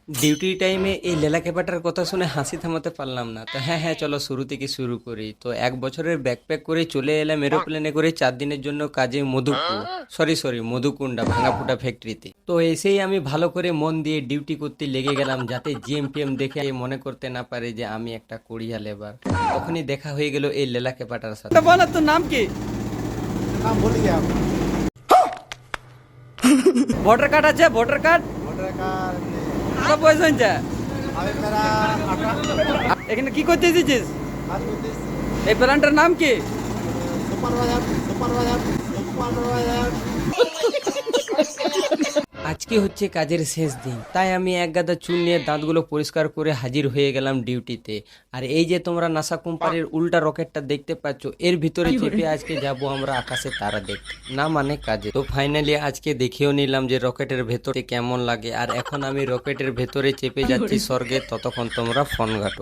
Duty টাইমে এই লেলা ক্যাপাটার কথা শুনে হাসি থামাতে পারলাম না। তো হ্যাঁ হ্যাঁ, চলো শুরু থেকে শুরু করি। তো 1 বছরের ব্যাকপ্যাক করে চলে এলাম এরোপ্লেনে করে 4 দিনের জন্য কাজে মধুকুন্ডা ভাঙাফোটা ফ্যাক্টরিতে। তো এসেই আমি ভালো করে মন দিয়ে ডিউটি করতে লেগে গেলাম, যাতে জিএম দেখে মনে করতে না পারে যে আমি একটা কোরিয়া লেবার। তখনই দেখা হয়ে গেল এই লেলা ক্যাপাটার সাথে। বল তোর নাম কি? नाम भूल गया। ভোটার কার্ড আছে? ভোটার কার্ড वोटर कार्ड কত বয়স হয়েছে? अभी मेरा 18 এখানে কি করতে এসেছিস? आज 29 এই প্ল্যানটার নাম কি? Supervisor supervisor supervisor. আজকে হচ্ছে কাজের শেষ দিন, তাই আমি এক গাদা চুল নিয়ে দাঁতগুলো পরিষ্কার করে হাজির হয়ে গেলাম ডিউটিতে। আর এই যে তোমরা নাসা কোম্পানির উল্টা রকেটটা দেখতে পাচ্ছ, এর ভিতরে চেপে আজকে যাব আমরা আকাশে তারা দেখতে, না মানে কাজে। তো ফাইনালি আজকে দেখেও নিলাম যে রকেটের ভেতরে কেমন লাগে। আর এখন আমি রকেটের ভেতরে চেপে যাচ্ছি স্বর্গে, ততক্ষণ তোমরা ফোন ঘাটো।